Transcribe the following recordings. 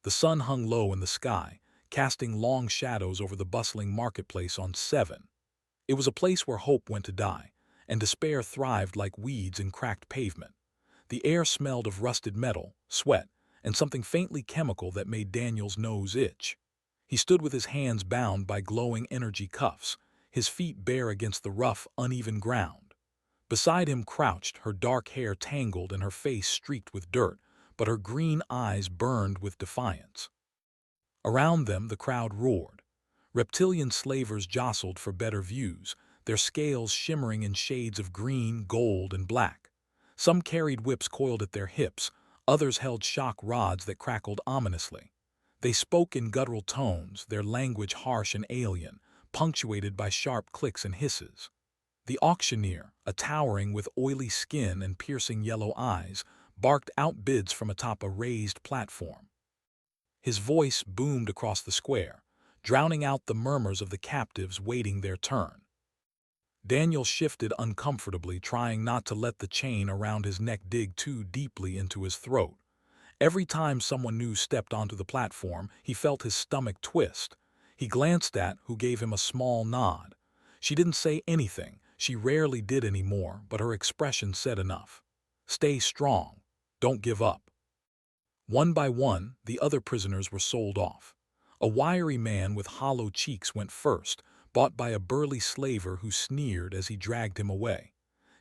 The sun hung low in the sky, casting long shadows over the bustling marketplace on 7. It was a place where hope went to die, and despair thrived like weeds in cracked pavement. The air smelled of rusted metal, sweat, and something faintly chemical that made Daniel's nose itch. He stood with his hands bound by glowing energy cuffs, his feet bare against the rough, uneven ground. Beside him crouched, her dark hair tangled and her face streaked with dirt, but her green eyes burned with defiance. Around them the crowd roared. Reptilian slavers jostled for better views, their scales shimmering in shades of green, gold, and black. Some carried whips coiled at their hips, others held shock rods that crackled ominously. They spoke in guttural tones, their language harsh and alien, punctuated by sharp clicks and hisses. The auctioneer, a towering with oily skin and piercing yellow eyes, barked out bids from atop a raised platform. His voice boomed across the square, drowning out the murmurs of the captives waiting their turn. Daniel shifted uncomfortably, trying not to let the chain around his neck dig too deeply into his throat. Every time someone new stepped onto the platform, he felt his stomach twist. He glanced at who gave him a small nod. She didn't say anything, she rarely did anymore, but her expression said enough. Stay strong. Don't give up. One by one, the other prisoners were sold off. A wiry man with hollow cheeks went first, bought by a burly slaver who sneered as he dragged him away.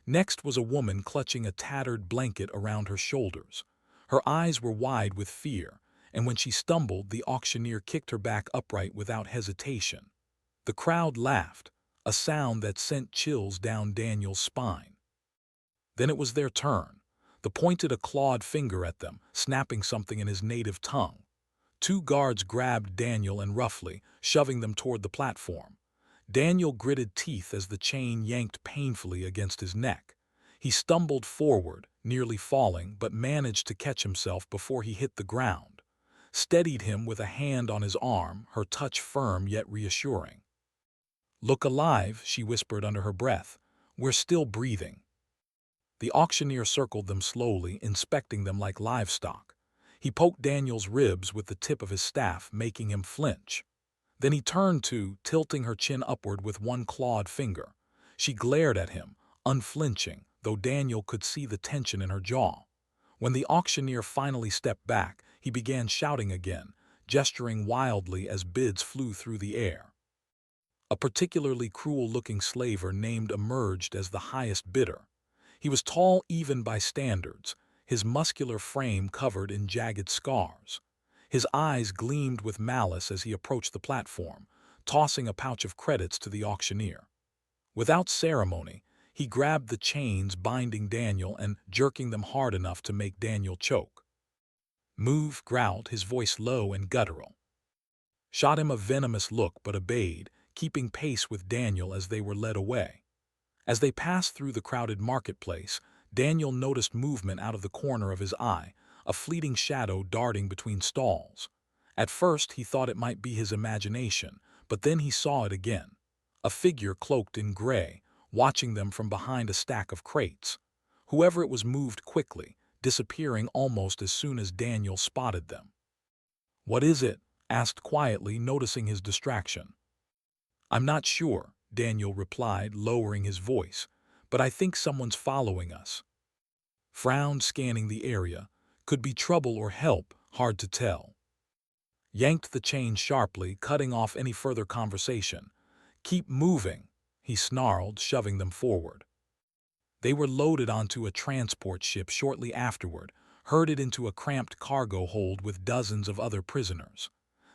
Next was a woman clutching a tattered blanket around her shoulders. Her eyes were wide with fear, and when she stumbled, the auctioneer kicked her back upright without hesitation. The crowd laughed, a sound that sent chills down Daniel's spine. Then it was their turn. The pointed a clawed finger at them, snapping something in his native tongue. Two guards grabbed Daniel and roughly, shoving them toward the platform. Daniel gritted teeth as the chain yanked painfully against his neck. He stumbled forward, nearly falling, but managed to catch himself before he hit the ground. Steadied him with a hand on his arm, her touch firm yet reassuring. "Look alive," she whispered under her breath. "We're still breathing." The auctioneer circled them slowly, inspecting them like livestock. He poked Daniel's ribs with the tip of his staff, making him flinch. Then he turned to, tilting her chin upward with one clawed finger. She glared at him, unflinching, though Daniel could see the tension in her jaw. When the auctioneer finally stepped back, he began shouting again, gesturing wildly as bids flew through the air. A particularly cruel-looking slaver named emerged as the highest bidder. He was tall even by standards, his muscular frame covered in jagged scars. His eyes gleamed with malice as he approached the platform, tossing a pouch of credits to the auctioneer. Without ceremony, he grabbed the chains binding Daniel and jerking them hard enough to make Daniel choke. "Move," growled, his voice low and guttural. Shot him a venomous look but obeyed, keeping pace with Daniel as they were led away. As they passed through the crowded marketplace, Daniel noticed movement out of the corner of his eye, a fleeting shadow darting between stalls. At first he thought it might be his imagination, but then he saw it again. A figure cloaked in gray, watching them from behind a stack of crates. Whoever it was moved quickly, disappearing almost as soon as Daniel spotted them. "What is it?" asked quietly, noticing his distraction. "I'm not sure," Daniel replied, lowering his voice, "but I think someone's following us." Frowned, scanning the area. Could be trouble or help, hard to tell. Yanked the chain sharply, cutting off any further conversation. "Keep moving," he snarled, shoving them forward. They were loaded onto a transport ship shortly afterward, herded into a cramped cargo hold with dozens of other prisoners.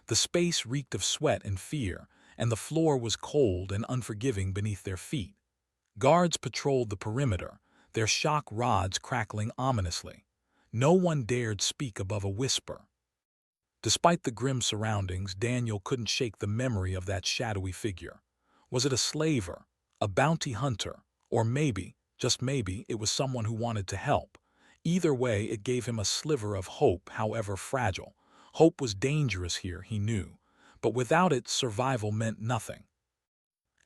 The space reeked of sweat and fear, and the floor was cold and unforgiving beneath their feet. Guards patrolled the perimeter, their shock rods crackling ominously. No one dared speak above a whisper. Despite the grim surroundings, Daniel couldn't shake the memory of that shadowy figure. Was it a slaver, a bounty hunter, or maybe, just maybe, it was someone who wanted to help? Either way, it gave him a sliver of hope, however fragile. Hope was dangerous here, he knew, but without it, survival meant nothing.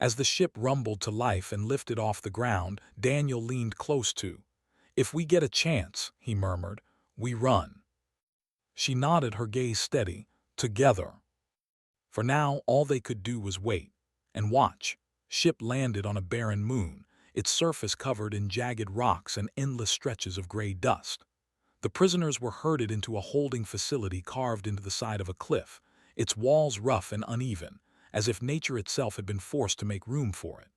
As the ship rumbled to life and lifted off the ground, Daniel leaned close to. "If we get a chance," he murmured, "we run." She nodded, her gaze steady. Together. For now, all they could do was wait and watch. Ship landed on a barren moon, its surface covered in jagged rocks and endless stretches of gray dust. The prisoners were herded into a holding facility carved into the side of a cliff, its walls rough and uneven, as if nature itself had been forced to make room for it.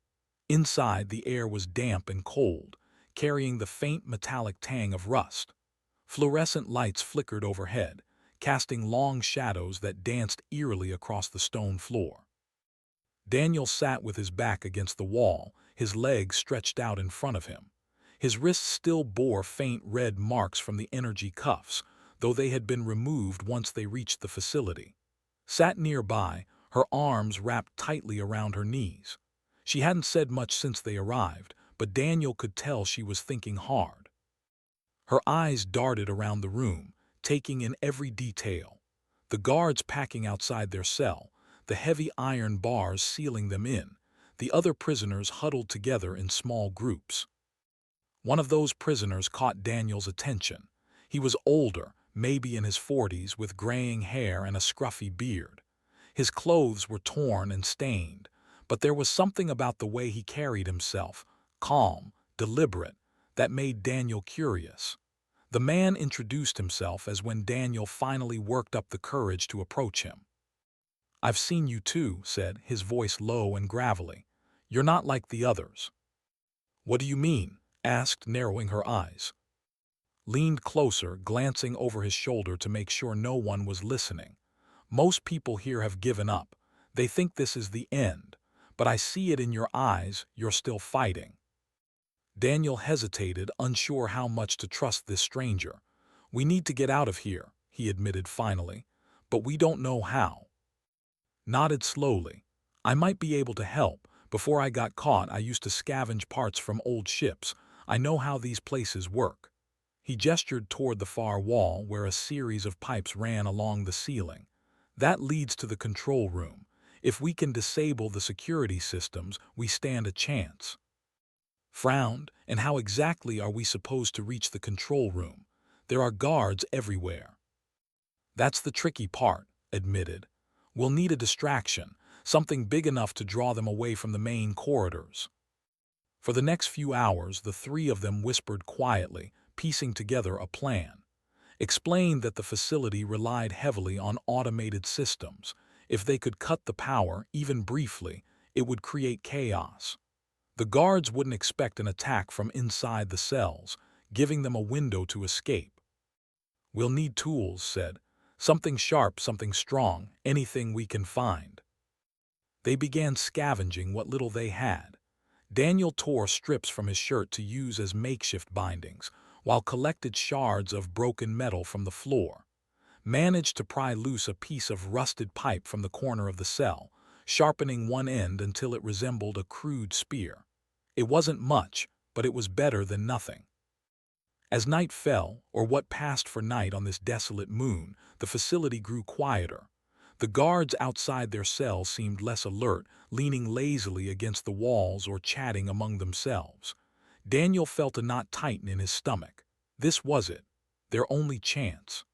Inside, the air was damp and cold, carrying the faint metallic tang of rust. Fluorescent lights flickered overhead, casting long shadows that danced eerily across the stone floor. Daniel sat with his back against the wall, his legs stretched out in front of him. His wrists still bore faint red marks from the energy cuffs, though they had been removed once they reached the facility. Sat nearby, her arms wrapped tightly around her knees. She hadn't said much since they arrived, but Daniel could tell she was thinking hard. Her eyes darted around the room, taking in every detail. The guards packing outside their cell, the heavy iron bars sealing them in, the other prisoners huddled together in small groups. One of those prisoners caught Daniel's attention. He was older, maybe in his 40s, with graying hair and a scruffy beard. His clothes were torn and stained, but there was something about the way he carried himself, calm, deliberate, that made Daniel curious. The man introduced himself as when Daniel finally worked up the courage to approach him. "I've seen you too," said, his voice low and gravelly. "You're not like the others." "What do you mean?" asked, narrowing her eyes. Leaned closer, glancing over his shoulder to make sure no one was listening. "Most people here have given up. They think this is the end. But I see it in your eyes, you're still fighting." Daniel hesitated, unsure how much to trust this stranger. "We need to get out of here," he admitted finally, "but we don't know how." Nodded slowly. "I might be able to help. Before I got caught, I used to scavenge parts from old ships. I know how these places work." He gestured toward the far wall where a series of pipes ran along the ceiling. "That leads to the control room. If we can disable the security systems, we stand a chance." Frowned. "And how exactly are we supposed to reach the control room? There are guards everywhere." "That's the tricky part," admitted. "We'll need a distraction, something big enough to draw them away from the main corridors." For the next few hours, the three of them whispered quietly, piecing together a plan. Explained that the facility relied heavily on automated systems. If they could cut the power, even briefly, it would create chaos. The guards wouldn't expect an attack from inside the cells, giving them a window to escape. "We'll need tools," said. "Something sharp, something strong, anything we can find." They began scavenging what little they had. Daniel tore strips from his shirt to use as makeshift bindings, while collected shards of broken metal from the floor. Managed to pry loose a piece of rusted pipe from the corner of the cell, sharpening one end until it resembled a crude spear. It wasn't much, but it was better than nothing. As night fell, or what passed for night on this desolate moon, the facility grew quieter. The guards outside their cells seemed less alert, leaning lazily against the walls or chatting among themselves. Daniel felt a knot tighten in his stomach. This was it, their only chance.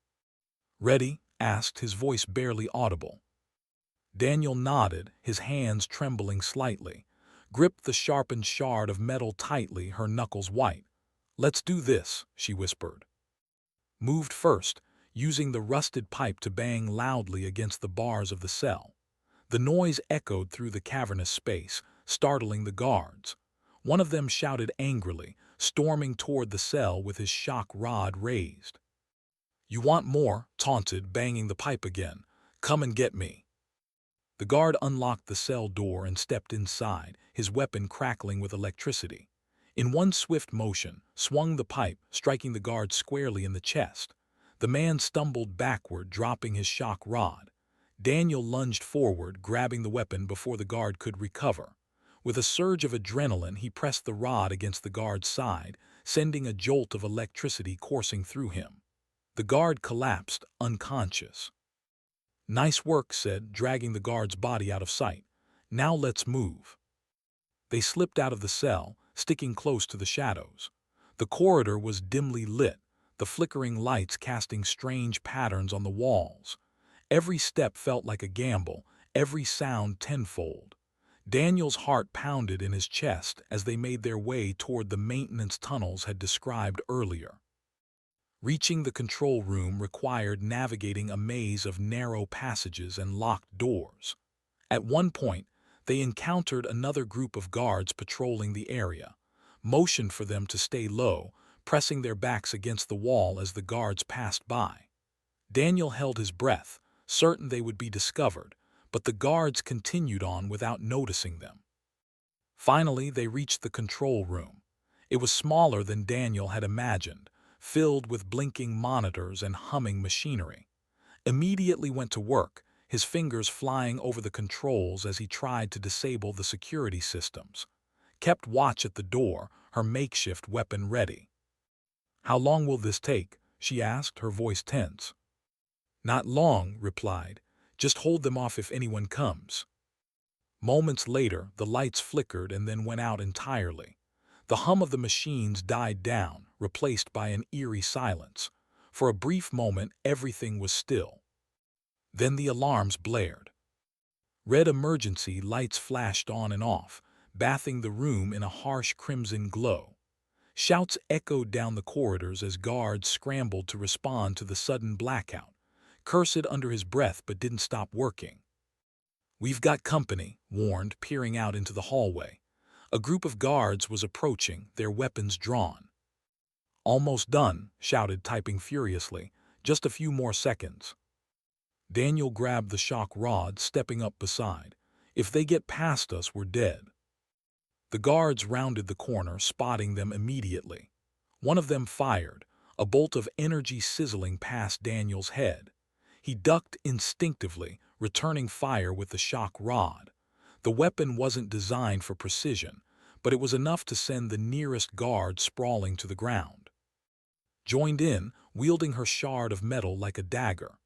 "Ready?" asked, his voice barely audible. Daniel nodded, his hands trembling slightly. Gripped the sharpened shard of metal tightly, her knuckles white. "Let's do this," she whispered. Moved first, using the rusted pipe to bang loudly against the bars of the cell. The noise echoed through the cavernous space, startling the guards. One of them shouted angrily, storming toward the cell with his shock rod raised. "You want more?" taunted, banging the pipe again. "Come and get me." The guard unlocked the cell door and stepped inside, his weapon crackling with electricity. In one swift motion, swung the pipe, striking the guard squarely in the chest. The man stumbled backward, dropping his shock rod. Daniel lunged forward, grabbing the weapon before the guard could recover. With a surge of adrenaline, he pressed the rod against the guard's side, sending a jolt of electricity coursing through him. The guard collapsed, unconscious. "Nice work," said, dragging the guard's body out of sight. "Now let's move." They slipped out of the cell, sticking close to the shadows. The corridor was dimly lit, the flickering lights casting strange patterns on the walls. Every step felt like a gamble, every sound tenfold. Daniel's heart pounded in his chest as they made their way toward the maintenance tunnels had described earlier. Reaching the control room required navigating a maze of narrow passages and locked doors. At one point, they encountered another group of guards patrolling the area, motioned for them to stay low, pressing their backs against the wall as the guards passed by. Daniel held his breath, certain they would be discovered, but the guards continued on without noticing them. Finally, they reached the control room. It was smaller than Daniel had imagined, filled with blinking monitors and humming machinery. Immediately went to work, his fingers flying over the controls as he tried to disable the security systems. Kept watch at the door, her makeshift weapon ready. "How long will this take?" she asked, her voice tense. "Not long," replied. "Just hold them off if anyone comes." Moments later, the lights flickered and then went out entirely. The hum of the machines died down, replaced by an eerie silence. For a brief moment, everything was still. Then the alarms blared. Red emergency lights flashed on and off, bathing the room in a harsh crimson glow. Shouts echoed down the corridors as guards scrambled to respond to the sudden blackout. Cursed under his breath but didn't stop working. "We've got company," warned, peering out into the hallway. A group of guards was approaching, their weapons drawn. "Almost done," shouted, typing furiously. "Just a few more seconds." Daniel grabbed the shock rod, stepping up beside. "If they get past us, we're dead." The guards rounded the corner, spotting them immediately. One of them fired, a bolt of energy sizzling past Daniel's head. He ducked instinctively, returning fire with the shock rod. The weapon wasn't designed for precision, but it was enough to send the nearest guard sprawling to the ground. Joined in, wielding her shard of metal like a dagger.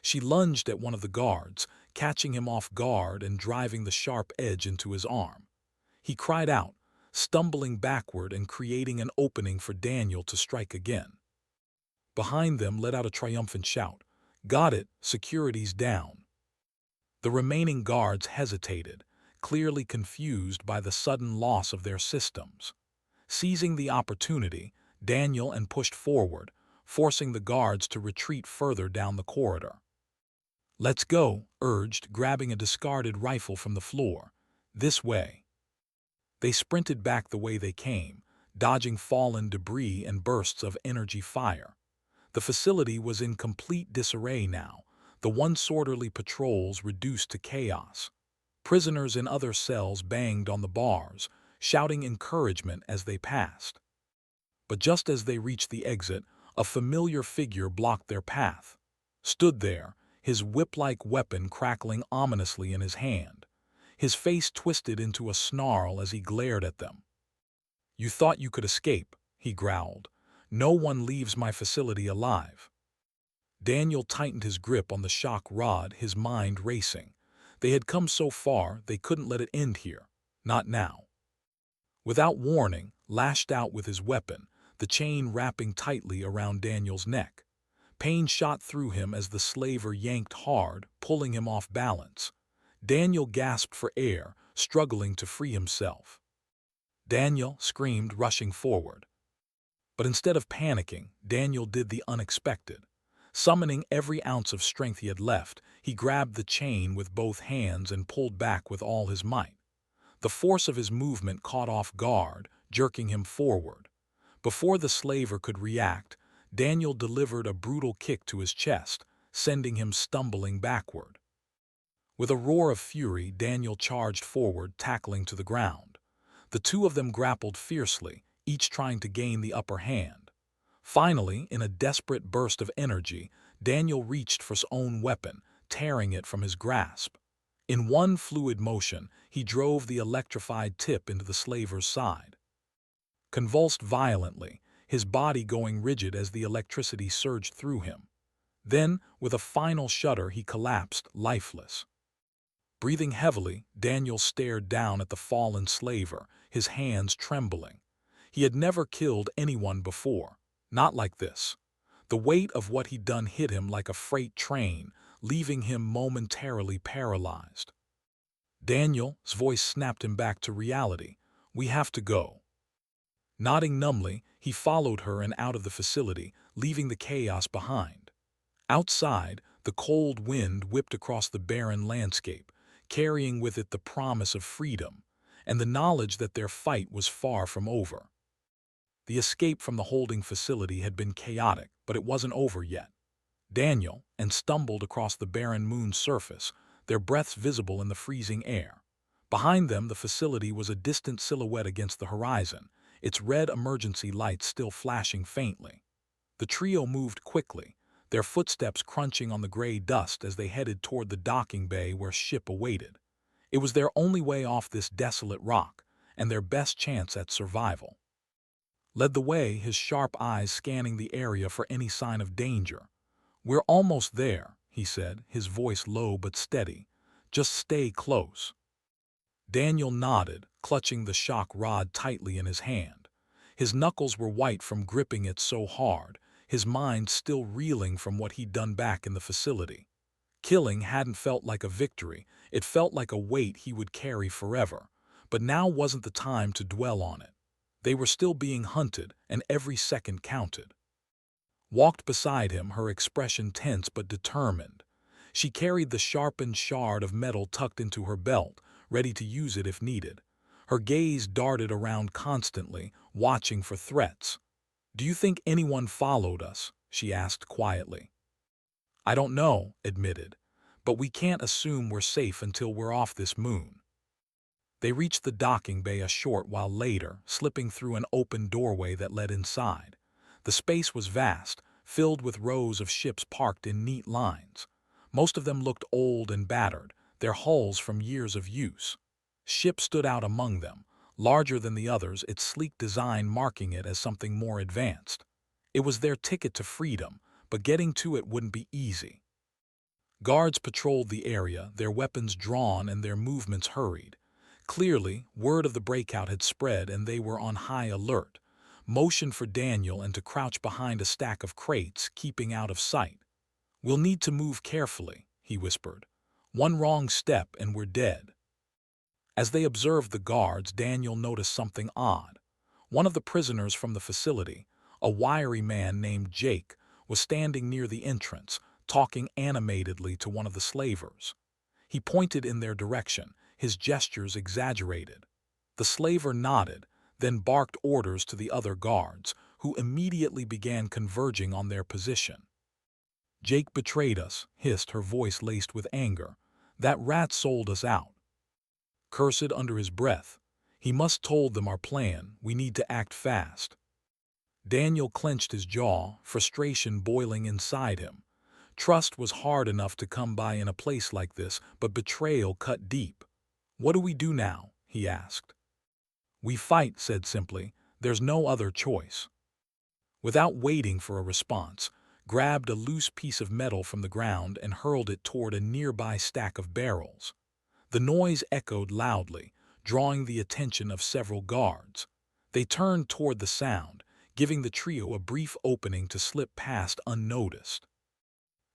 She lunged at one of the guards, catching him off guard and driving the sharp edge into his arm. He cried out, stumbling backward and creating an opening for Daniel to strike again. Behind them let out a triumphant shout. "Got it, security's down." The remaining guards hesitated, clearly confused by the sudden loss of their systems. Seizing the opportunity, Daniel pushed forward, forcing the guards to retreat further down the corridor. "Let's go," urged, grabbing a discarded rifle from the floor. "This way." They sprinted back the way they came, dodging fallen debris and bursts of energy fire. The facility was in complete disarray now, the once orderly patrols reduced to chaos. Prisoners in other cells banged on the bars, shouting encouragement as they passed. But just as they reached the exit, a familiar figure blocked their path. Stood there, his whip-like weapon crackling ominously in his hand. His face twisted into a snarl as he glared at them. "You thought you could escape," he growled. "No one leaves my facility alive." Daniel tightened his grip on the shock rod, his mind racing. They had come so far, they couldn't let it end here. Not now. Without warning, lashed out with his weapon, the chain wrapping tightly around Daniel's neck. Pain shot through him as the slaver yanked hard, pulling him off balance. Daniel gasped for air, struggling to free himself. "Daniel!" screamed, rushing forward. But instead of panicking, Daniel did the unexpected. Summoning every ounce of strength he had left, he grabbed the chain with both hands and pulled back with all his might. The force of his movement caught off guard, jerking him forward. Before the slaver could react, Daniel delivered a brutal kick to his chest, sending him stumbling backward. With a roar of fury, Daniel charged forward, tackling to the ground. The two of them grappled fiercely, each trying to gain the upper hand. Finally, in a desperate burst of energy, Daniel reached for his own weapon, tearing it from his grasp. In one fluid motion, he drove the electrified tip into the slaver's side. Convulsed violently, his body going rigid as the electricity surged through him. Then, with a final shudder, he collapsed, lifeless. Breathing heavily, Daniel stared down at the fallen slaver, his hands trembling. He had never killed anyone before, not like this. The weight of what he'd done hit him like a freight train, leaving him momentarily paralyzed. Daniel's voice snapped him back to reality. "We have to go." Nodding numbly, he followed her and out of the facility, leaving the chaos behind. Outside, the cold wind whipped across the barren landscape, carrying with it the promise of freedom and the knowledge that their fight was far from over. The escape from the holding facility had been chaotic, but it wasn't over yet. Daniel and stumbled across the barren moon's surface, their breaths visible in the freezing air. Behind them, the facility was a distant silhouette against the horizon, its red emergency lights still flashing faintly. The trio moved quickly, their footsteps crunching on the gray dust as they headed toward the docking bay where ship awaited. It was their only way off this desolate rock, and their best chance at survival. Led the way, his sharp eyes scanning the area for any sign of danger. "We're almost there," he said, his voice low but steady. "Just stay close." Daniel nodded, clutching the shock rod tightly in his hand. His knuckles were white from gripping it so hard, his mind still reeling from what he'd done back in the facility. Killing hadn't felt like a victory, it felt like a weight he would carry forever. But now wasn't the time to dwell on it. They were still being hunted, and every second counted. Walked beside him, her expression tense but determined. She carried the sharpened shard of metal tucked into her belt, ready to use it if needed. Her gaze darted around constantly, watching for threats. "Do you think anyone followed us?" she asked quietly. "I don't know," admitted, "but we can't assume we're safe until we're off this moon." They reached the docking bay a short while later, slipping through an open doorway that led inside. The space was vast, filled with rows of ships parked in neat lines. Most of them looked old and battered, their hulls from years of use. Ship stood out among them, larger than the others, its sleek design marking it as something more advanced. It was their ticket to freedom, but getting to it wouldn't be easy. Guards patrolled the area, their weapons drawn and their movements hurried. Clearly, word of the breakout had spread and they were on high alert, motioned for Daniel and to crouch behind a stack of crates, keeping out of sight. "We'll need to move carefully," he whispered. "One wrong step and we're dead." As they observed the guards, Daniel noticed something odd. One of the prisoners from the facility, a wiry man named Jake, was standing near the entrance, talking animatedly to one of the slavers. He pointed in their direction, his gestures exaggerated. The slaver nodded, then barked orders to the other guards, who immediately began converging on their position. "Jake betrayed us," hissed, her voice laced with anger. "That rat sold us out." Cursed under his breath. "He must told them our plan. We need to act fast." Daniel clenched his jaw, frustration boiling inside him. Trust was hard enough to come by in a place like this, but betrayal cut deep. "What do we do now?" he asked. "We fight," said simply. "There's no other choice." Without waiting for a response, grabbed a loose piece of metal from the ground and hurled it toward a nearby stack of barrels. The noise echoed loudly, drawing the attention of several guards. They turned toward the sound, giving the trio a brief opening to slip past unnoticed.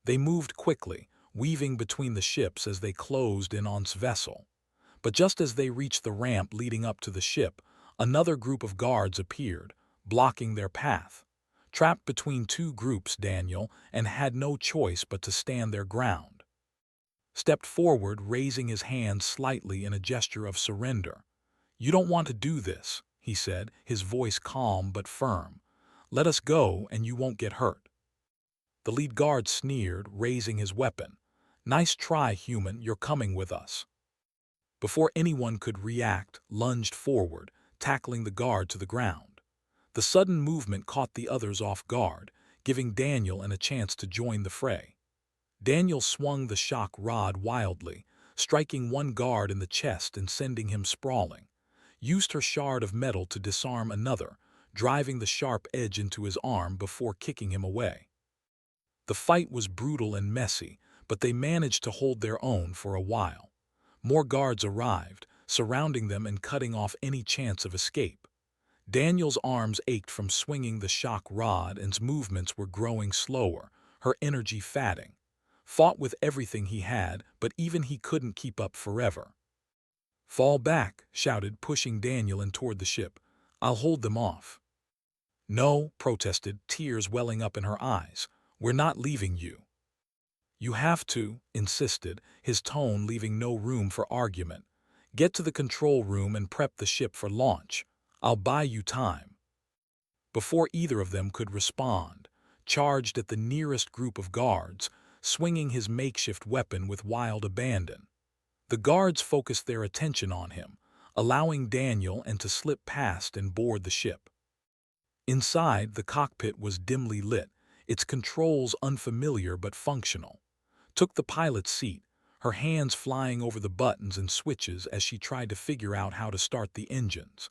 They moved quickly, weaving between the ships as they closed in on the vessel. But just as they reached the ramp leading up to the ship, another group of guards appeared, blocking their path. Trapped between two groups, Daniel, and had no choice but to stand their ground. Stepped forward, raising his hand slightly in a gesture of surrender. "You don't want to do this," he said, his voice calm but firm. "Let us go and you won't get hurt." The lead guard sneered, raising his weapon. "Nice try, human, you're coming with us." Before anyone could react, lunged forward, tackling the guard to the ground. The sudden movement caught the others off guard, giving Daniel a chance to join the fray. Daniel swung the shock rod wildly, striking one guard in the chest and sending him sprawling. Used her shard of metal to disarm another, driving the sharp edge into his arm before kicking him away. The fight was brutal and messy, but they managed to hold their own for a while. More guards arrived, surrounding them and cutting off any chance of escape. Daniel's arms ached from swinging the shock rod and his movements were growing slower, her energy fatting. Fought with everything he had, but even he couldn't keep up forever. "Fall back," shouted, pushing Daniel in toward the ship. "I'll hold them off." "No," protested, tears welling up in her eyes. "We're not leaving you." "You have to," insisted, his tone leaving no room for argument. "Get to the control room and prep the ship for launch. I'll buy you time." Before either of them could respond, charged at the nearest group of guards, swinging his makeshift weapon with wild abandon. The guards focused their attention on him, allowing Daniel to slip past and board the ship. Inside, the cockpit was dimly lit, its controls unfamiliar but functional. Took the pilot's seat, her hands flying over the buttons and switches as she tried to figure out how to start the engines.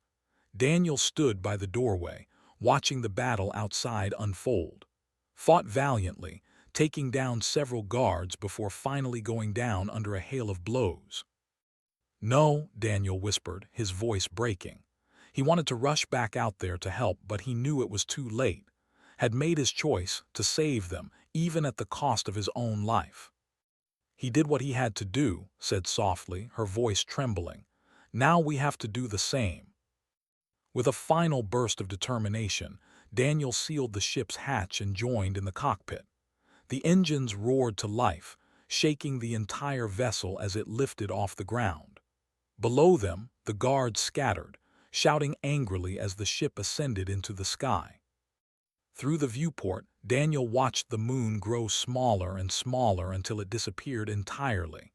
Daniel stood by the doorway, watching the battle outside unfold. Fought valiantly, taking down several guards before finally going down under a hail of blows. "No," Daniel whispered, his voice breaking. He wanted to rush back out there to help, but he knew it was too late. Had made his choice to save them, even at the cost of his own life. "He did what he had to do," said softly, her voice trembling. "Now we have to do the same." With a final burst of determination, Daniel sealed the ship's hatch and joined in the cockpit. The engines roared to life, shaking the entire vessel as it lifted off the ground. Below them, the guards scattered, shouting angrily as the ship ascended into the sky. Through the viewport, Daniel watched the moon grow smaller and smaller until it disappeared entirely.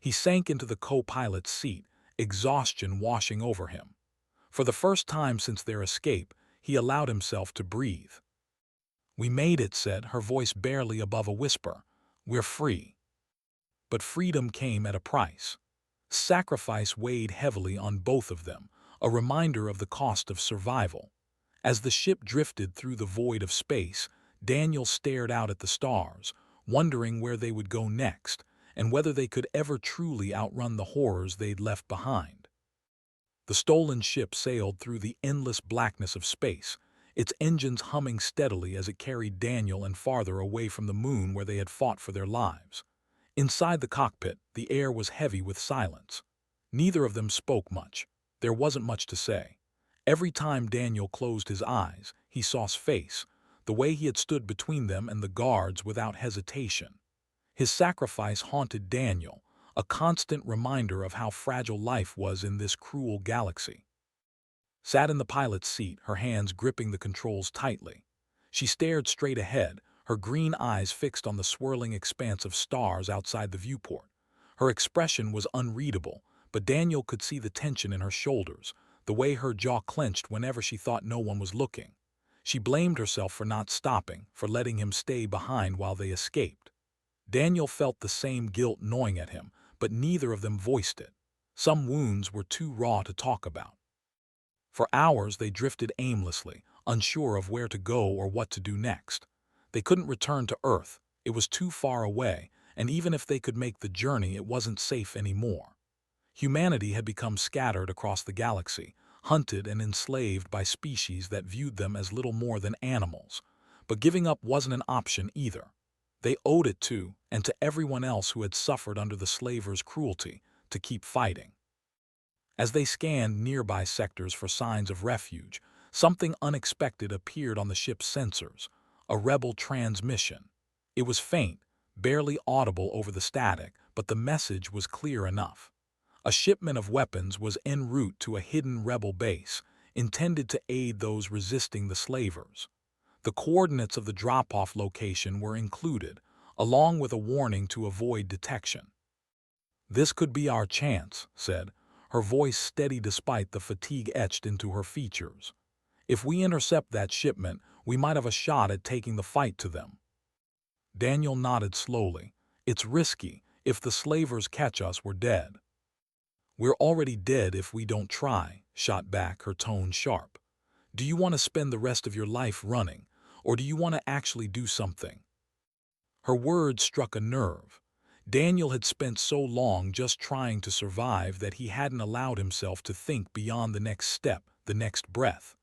He sank into the co-pilot's seat, exhaustion washing over him. For the first time since their escape, he allowed himself to breathe. "We made it," said, her voice barely above a whisper. "We're free." But freedom came at a price. Sacrifice weighed heavily on both of them, a reminder of the cost of survival. As the ship drifted through the void of space, Daniel stared out at the stars, wondering where they would go next, and whether they could ever truly outrun the horrors they'd left behind. The stolen ship sailed through the endless blackness of space, its engines humming steadily as it carried Daniel and farther away from the moon where they had fought for their lives. Inside the cockpit, the air was heavy with silence. Neither of them spoke much. There wasn't much to say. Every time Daniel closed his eyes, he saw his face, the way he had stood between them and the guards without hesitation. His sacrifice haunted Daniel, a constant reminder of how fragile life was in this cruel galaxy. Sat in the pilot's seat, her hands gripping the controls tightly. She stared straight ahead, her green eyes fixed on the swirling expanse of stars outside the viewport. Her expression was unreadable, but Daniel could see the tension in her shoulders, the way her jaw clenched whenever she thought no one was looking. She blamed herself for not stopping, for letting him stay behind while they escaped. Daniel felt the same guilt gnawing at him, but neither of them voiced it. Some wounds were too raw to talk about. For hours they drifted aimlessly, unsure of where to go or what to do next. They couldn't return to Earth, it was too far away, and even if they could make the journey, it wasn't safe anymore. Humanity had become scattered across the galaxy, hunted and enslaved by species that viewed them as little more than animals. But giving up wasn't an option either. They owed it to, and to everyone else who had suffered under the slavers' cruelty, to keep fighting. As they scanned nearby sectors for signs of refuge, something unexpected appeared on the ship's sensors, a rebel transmission. It was faint, barely audible over the static, but the message was clear enough. A shipment of weapons was en route to a hidden rebel base, intended to aid those resisting the slavers. The coordinates of the drop-off location were included, along with a warning to avoid detection. "This could be our chance," said, her voice steady despite the fatigue etched into her features. "If we intercept that shipment, we might have a shot at taking the fight to them." Daniel nodded slowly. "It's risky. If the slavers catch us, we're dead." "We're already dead if we don't try," shot back, her tone sharp. "Do you want to spend the rest of your life running, or do you want to actually do something?" Her words struck a nerve. Daniel had spent so long just trying to survive that he hadn't allowed himself to think beyond the next step, the next breath.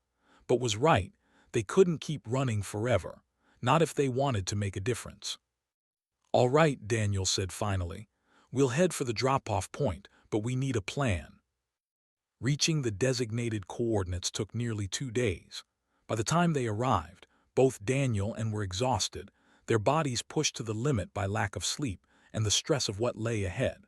but was right. They couldn't keep running forever, not if they wanted to make a difference. "All right," Daniel said finally. "We'll head for the drop-off point, but we need a plan." Reaching the designated coordinates took nearly 2 days. By the time they arrived, both Daniel and were exhausted, their bodies pushed to the limit by lack of sleep and the stress of what lay ahead.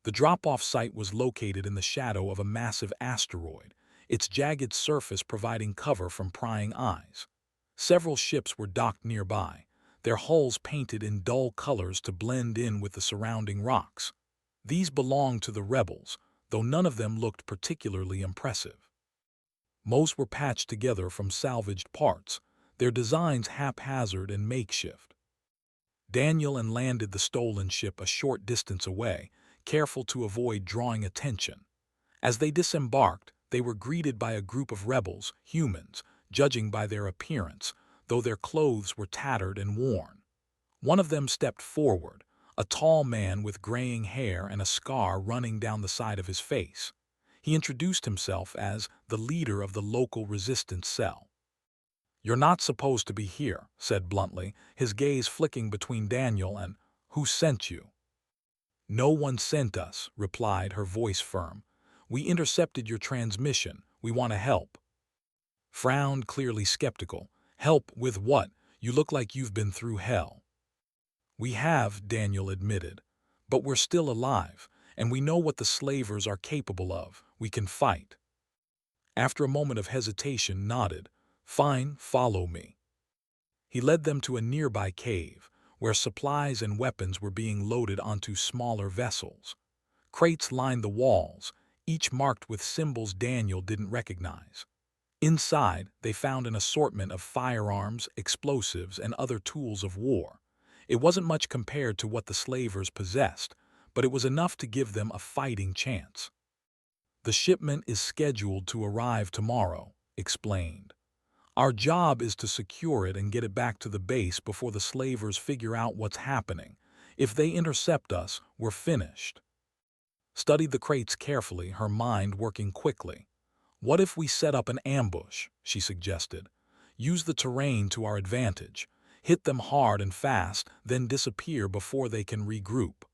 The drop-off site was located in the shadow of a massive asteroid, its jagged surface providing cover from prying eyes. Several ships were docked nearby, their hulls painted in dull colors to blend in with the surrounding rocks. These belonged to the rebels, though none of them looked particularly impressive. Most were patched together from salvaged parts, their designs haphazard and makeshift. Daniel and landed the stolen ship a short distance away, careful to avoid drawing attention. As they disembarked, they were greeted by a group of rebels, humans, judging by their appearance, though their clothes were tattered and worn. One of them stepped forward, a tall man with graying hair and a scar running down the side of his face. He introduced himself as the leader of the local resistance cell. "You're not supposed to be here," said bluntly, his gaze flicking between Daniel and, "Who sent you?" "No one sent us," replied, her voice firm. "We intercepted your transmission. We want to help." Frowned, clearly skeptical. "Help with what? You look like you've been through hell." "We have," Daniel admitted, "but we're still alive, and we know what the slavers are capable of. We can fight." After a moment of hesitation, nodded. "Fine, follow me." He led them to a nearby cave, where supplies and weapons were being loaded onto smaller vessels. Crates lined the walls, each marked with symbols Daniel didn't recognize. Inside, they found an assortment of firearms, explosives, and other tools of war. It wasn't much compared to what the slavers possessed, but it was enough to give them a fighting chance. "The shipment is scheduled to arrive tomorrow," explained. "Our job is to secure it and get it back to the base before the slavers figure out what's happening. If they intercept us, we're finished." Studied the crates carefully, her mind working quickly. "What if we set up an ambush?" she suggested. "Use the terrain to our advantage. Hit them hard and fast, then disappear before they can regroup."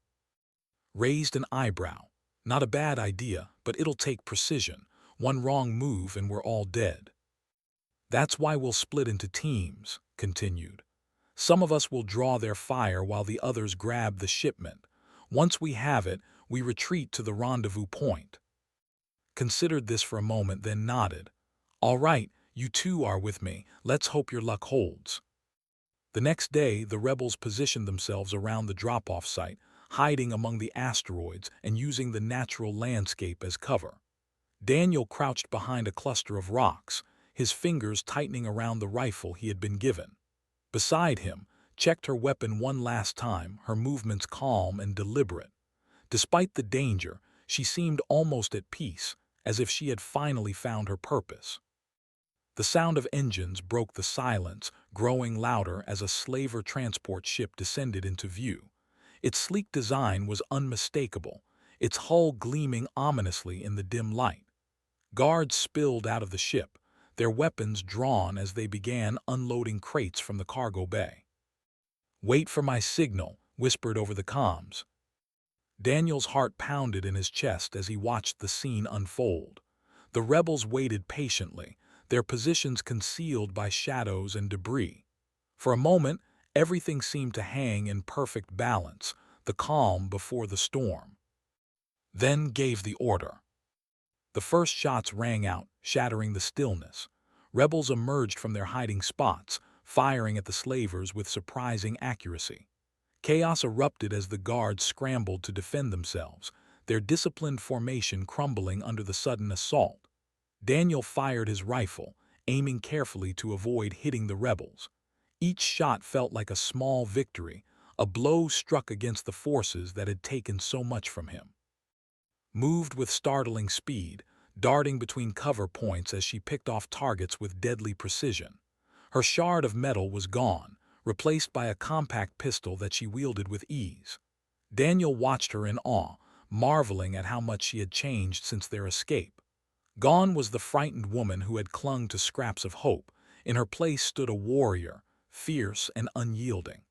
Raised an eyebrow. "Not a bad idea, but it'll take precision. One wrong move and we're all dead." "That's why we'll split into teams," continued. "Some of us will draw their fire while the others grab the shipment. Once we have it, we retreat to the rendezvous point." Considered this for a moment, then nodded. "All right, you two are with me. Let's hope your luck holds." The next day, the rebels positioned themselves around the drop-off site, hiding among the asteroids and using the natural landscape as cover. Daniel crouched behind a cluster of rocks, his fingers tightening around the rifle he had been given. Beside him, checked her weapon one last time, her movements calm and deliberate. Despite the danger, she seemed almost at peace, as if she had finally found her purpose. The sound of engines broke the silence, growing louder as a slaver transport ship descended into view. Its sleek design was unmistakable, its hull gleaming ominously in the dim light. Guards spilled out of the ship, their weapons drawn as they began unloading crates from the cargo bay. "Wait for my signal," whispered over the comms. Daniel's heart pounded in his chest as he watched the scene unfold. The rebels waited patiently, their positions concealed by shadows and debris. For a moment, everything seemed to hang in perfect balance, the calm before the storm. Then gave the order. The first shots rang out, shattering the stillness. Rebels emerged from their hiding spots, firing at the slavers with surprising accuracy. Chaos erupted as the guards scrambled to defend themselves, their disciplined formation crumbling under the sudden assault. Daniel fired his rifle, aiming carefully to avoid hitting the rebels. Each shot felt like a small victory, a blow struck against the forces that had taken so much from him. Moved with startling speed, darting between cover points as she picked off targets with deadly precision. Her shard of metal was gone, replaced by a compact pistol that she wielded with ease. Daniel watched her in awe, marveling at how much she had changed since their escape. Gone was the frightened woman who had clung to scraps of hope. In her place stood a warrior, fierce and unyielding.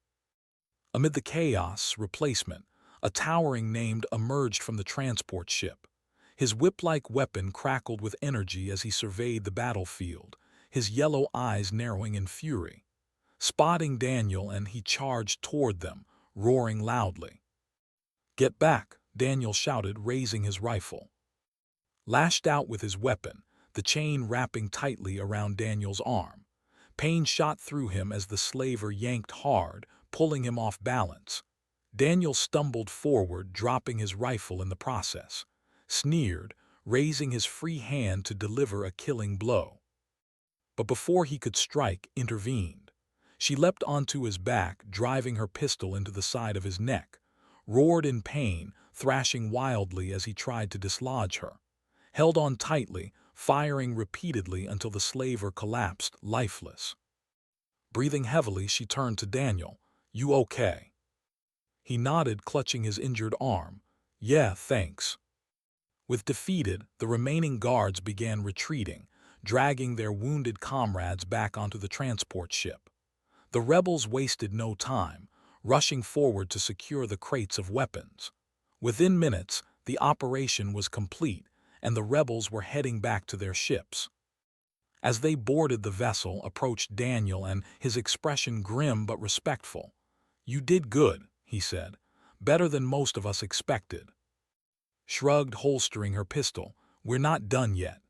Amid the chaos, replacement, a towering named emerged from the transport ship. His whip-like weapon crackled with energy as he surveyed the battlefield, his yellow eyes narrowing in fury. Spotting Daniel, and he charged toward them, roaring loudly. "Get back!" Daniel shouted, raising his rifle. Lashed out with his weapon, the chain wrapping tightly around Daniel's arm. Pain shot through him as the slaver yanked hard, pulling him off balance. Daniel stumbled forward, dropping his rifle in the process. Sneered, raising his free hand to deliver a killing blow. But before he could strike, intervened. She leapt onto his back, driving her pistol into the side of his neck, roared in pain, thrashing wildly as he tried to dislodge her. Held on tightly, firing repeatedly until the slaver collapsed, lifeless. Breathing heavily, she turned to Daniel. "You okay?" He nodded, clutching his injured arm. "Yeah, thanks." With defeated, the remaining guards began retreating, dragging their wounded comrades back onto the transport ship. The rebels wasted no time, rushing forward to secure the crates of weapons. Within minutes, the operation was complete, and the rebels were heading back to their ships. As they boarded the vessel, approached Daniel, and his expression grim but respectful. "You did good," he said. "Better than most of us expected." Shrugged, holstering her pistol. "We're not done yet."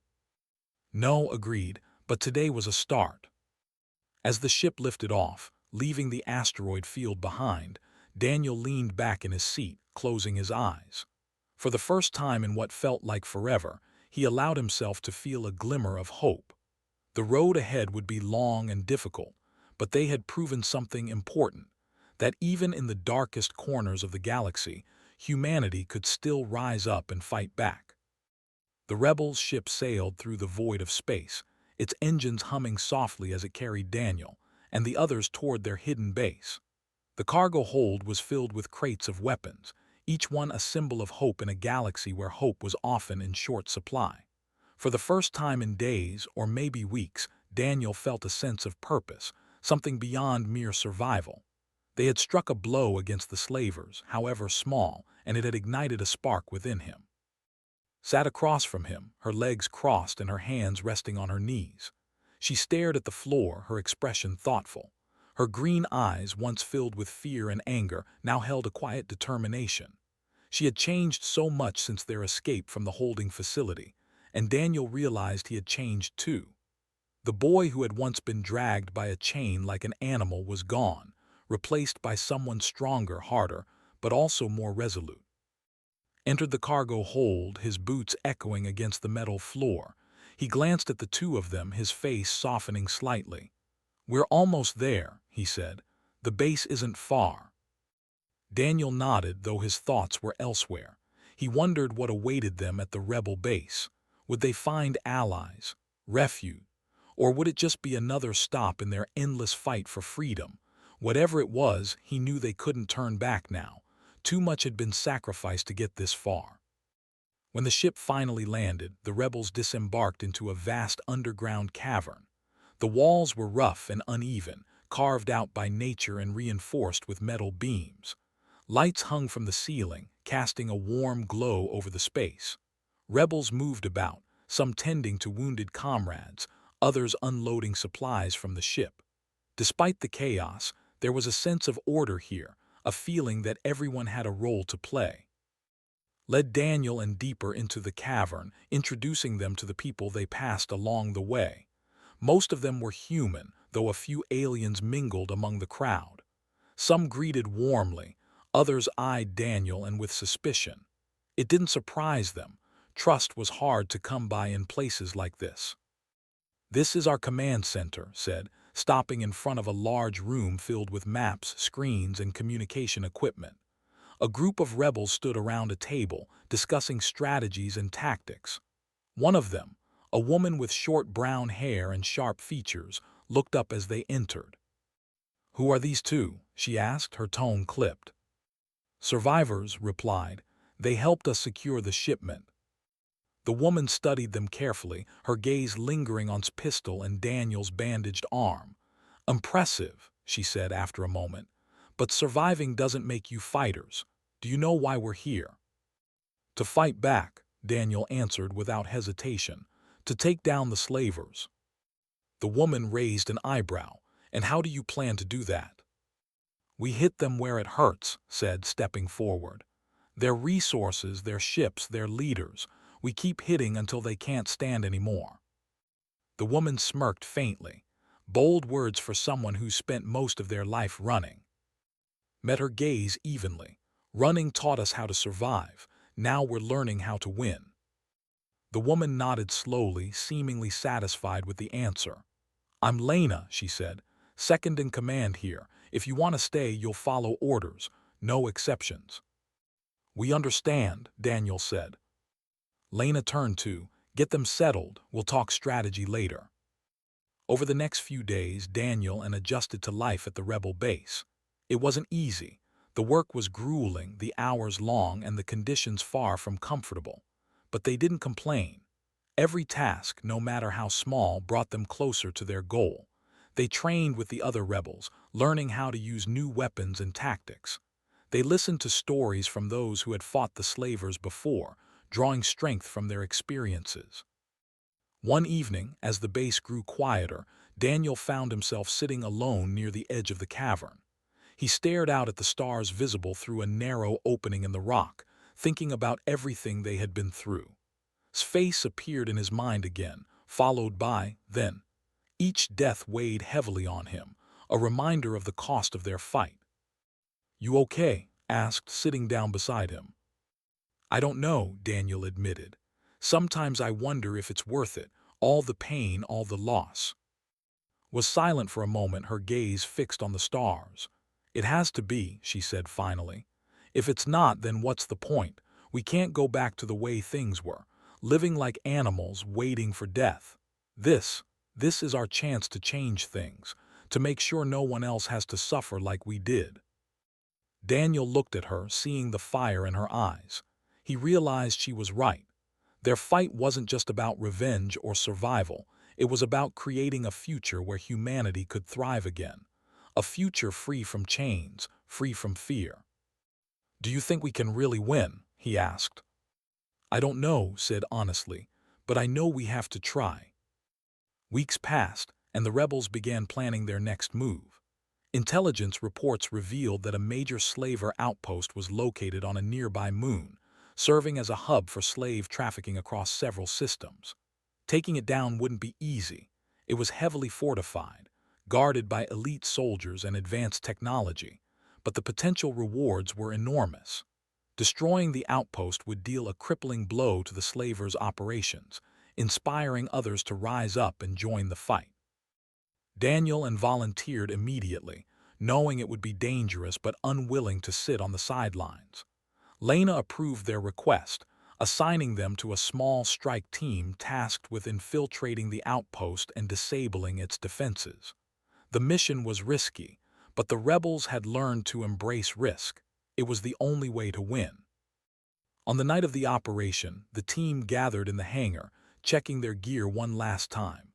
"No," agreed, "but today was a start." As the ship lifted off, leaving the asteroid field behind, Daniel leaned back in his seat, closing his eyes. For the first time in what felt like forever, he allowed himself to feel a glimmer of hope. The road ahead would be long and difficult, but they had proven something important, that even in the darkest corners of the galaxy, humanity could still rise up and fight back. The rebels' ship sailed through the void of space, its engines humming softly as it carried Daniel and the others toward their hidden base. The cargo hold was filled with crates of weapons, each one a symbol of hope in a galaxy where hope was often in short supply. For the first time in days, or maybe weeks, Daniel felt a sense of purpose, something beyond mere survival. They had struck a blow against the slavers, however small, and it had ignited a spark within him. Sat across from him, her legs crossed and her hands resting on her knees. She stared at the floor, her expression thoughtful. Her green eyes, once filled with fear and anger, now held a quiet determination. She had changed so much since their escape from the holding facility, and Daniel realized he had changed too. The boy who had once been dragged by a chain like an animal was gone, replaced by someone stronger, harder, but also more resolute. Entered the cargo hold, his boots echoing against the metal floor. He glanced at the two of them, his face softening slightly. "We're almost there," he said. "The base isn't far." Daniel nodded, though his thoughts were elsewhere. He wondered what awaited them at the rebel base. Would they find allies, refuge, or would it just be another stop in their endless fight for freedom? Whatever it was, he knew they couldn't turn back now. Too much had been sacrificed to get this far. When the ship finally landed, the rebels disembarked into a vast underground cavern. The walls were rough and uneven, carved out by nature and reinforced with metal beams. Lights hung from the ceiling, casting a warm glow over the space. Rebels moved about, some tending to wounded comrades, others unloading supplies from the ship. Despite the chaos, there was a sense of order here, a feeling that everyone had a role to play. Led Daniel and deeper into the cavern, introducing them to the people they passed along the way. Most of them were human, though a few aliens mingled among the crowd. Some greeted warmly, others eyed Daniel and with suspicion. It didn't surprise them. Trust was hard to come by in places like this. "This is our command center," said, stopping in front of a large room filled with maps, screens, and communication equipment. A group of rebels stood around a table, discussing strategies and tactics. One of them, a woman with short brown hair and sharp features, looked up as they entered. "Who are these two?" she asked, her tone clipped. "Survivors," replied. "They helped us secure the shipment." The woman studied them carefully, her gaze lingering on pistol and Daniel's bandaged arm. "Impressive," she said after a moment. "But surviving doesn't make you fighters. Do you know why we're here?" "To fight back," Daniel answered without hesitation. "To take down the slavers." The woman raised an eyebrow. "And how do you plan to do that?" "We hit them where it hurts," said, stepping forward. "Their resources, their ships, their leaders. We keep hitting until they can't stand anymore." The woman smirked faintly. Bold words for someone who spent most of their life running. Met her gaze evenly. "Running taught us how to survive. Now we're learning how to win." The woman nodded slowly, seemingly satisfied with the answer. "I'm Lena," she said, "second in command here. If you want to stay, you'll follow orders. No exceptions." "We understand," Daniel said. Lena turned to, "Get them settled. We'll talk strategy later." Over the next few days, Daniel adjusted to life at the rebel base. It wasn't easy. The work was grueling, the hours long, and the conditions far from comfortable. But they didn't complain. Every task, no matter how small, brought them closer to their goal. They trained with the other rebels, learning how to use new weapons and tactics. They listened to stories from those who had fought the slavers before, drawing strength from their experiences. One evening, as the base grew quieter, Daniel found himself sitting alone near the edge of the cavern. He stared out at the stars visible through a narrow opening in the rock, thinking about everything they had been through. His face appeared in his mind again, followed by, then. Each death weighed heavily on him, a reminder of the cost of their fight. "You okay?" asked, sitting down beside him. "I don't know," Daniel admitted. "Sometimes I wonder if it's worth it, all the pain, all the loss." Was silent for a moment, her gaze fixed on the stars. "It has to be," she said finally. "If it's not, then what's the point? We can't go back to the way things were, living like animals, waiting for death. This is our chance to change things, to make sure no one else has to suffer like we did." Daniel looked at her, seeing the fire in her eyes. He realized she was right. Their fight wasn't just about revenge or survival. It was about creating a future where humanity could thrive again. A future free from chains, free from fear. "Do you think we can really win?" he asked. "I don't know," said honestly, "but I know we have to try." Weeks passed, and the rebels began planning their next move. Intelligence reports revealed that a major slaver outpost was located on a nearby moon, serving as a hub for slave trafficking across several systems. Taking it down wouldn't be easy. It was heavily fortified, guarded by elite soldiers and advanced technology, but the potential rewards were enormous. Destroying the outpost would deal a crippling blow to the slavers' operations, inspiring others to rise up and join the fight. Daniel volunteered immediately, knowing it would be dangerous but unwilling to sit on the sidelines. Lena approved their request, assigning them to a small strike team tasked with infiltrating the outpost and disabling its defenses. The mission was risky, but the rebels had learned to embrace risk. It was the only way to win. On the night of the operation, the team gathered in the hangar, checking their gear one last time.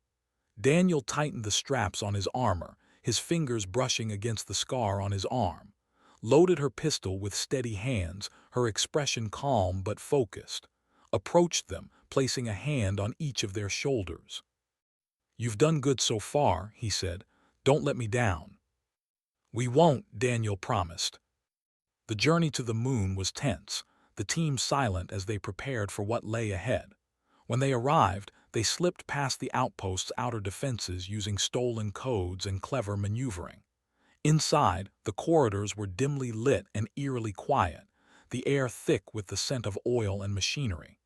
Daniel tightened the straps on his armor, his fingers brushing against the scar on his arm. Loaded her pistol with steady hands, her expression calm but focused. Approached them, placing a hand on each of their shoulders. "You've done good so far," he said. "Don't let me down." "We won't," Daniel promised. The journey to the moon was tense, the team silent as they prepared for what lay ahead. When they arrived, they slipped past the outpost's outer defenses using stolen codes and clever maneuvering. Inside, the corridors were dimly lit and eerily quiet, the air thick with the scent of oil and machinery.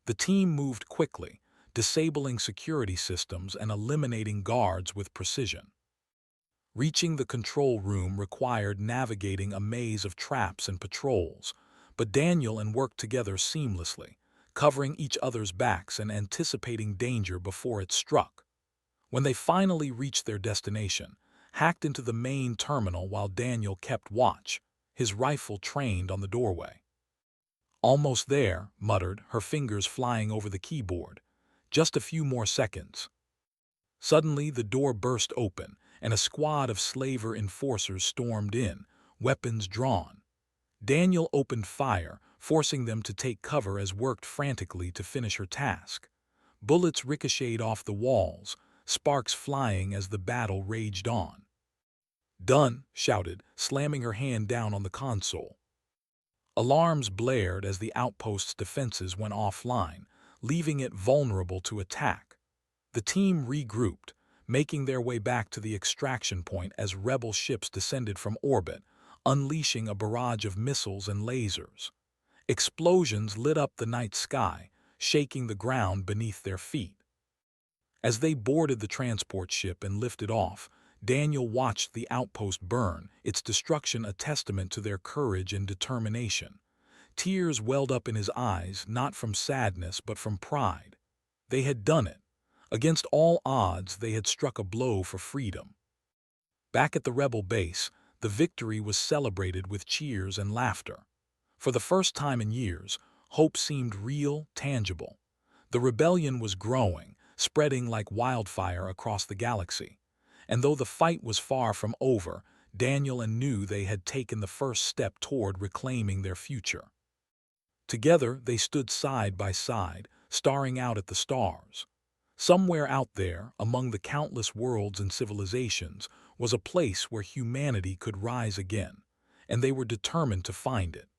The team moved quickly, disabling security systems and eliminating guards with precision. Reaching the control room required navigating a maze of traps and patrols, but Daniel worked together seamlessly, covering each other's backs and anticipating danger before it struck. When they finally reached their destination, hacked into the main terminal while Daniel kept watch, his rifle trained on the doorway. Almost there, muttered, her fingers flying over the keyboard. Just a few more seconds. Suddenly, the door burst open, and a squad of slaver enforcers stormed in, weapons drawn. Daniel opened fire, forcing them to take cover as worked frantically to finish her task. Bullets ricocheted off the walls, sparks flying as the battle raged on. "Done," shouted, slamming her hand down on the console. Alarms blared as the outpost's defenses went offline, leaving it vulnerable to attack. The team regrouped, making their way back to the extraction point as rebel ships descended from orbit, unleashing a barrage of missiles and lasers. Explosions lit up the night sky, shaking the ground beneath their feet. As they boarded the transport ship and lifted off, Daniel watched the outpost burn, its destruction a testament to their courage and determination. Tears welled up in his eyes, not from sadness but from pride. They had done it. Against all odds, they had struck a blow for freedom. Back at the rebel base, the victory was celebrated with cheers and laughter. For the first time in years, hope seemed real, tangible. The rebellion was growing, spreading like wildfire across the galaxy. And though the fight was far from over, Daniel knew they had taken the first step toward reclaiming their future. Together, they stood side by side, staring out at the stars. Somewhere out there, among the countless worlds and civilizations, was a place where humanity could rise again, and they were determined to find it.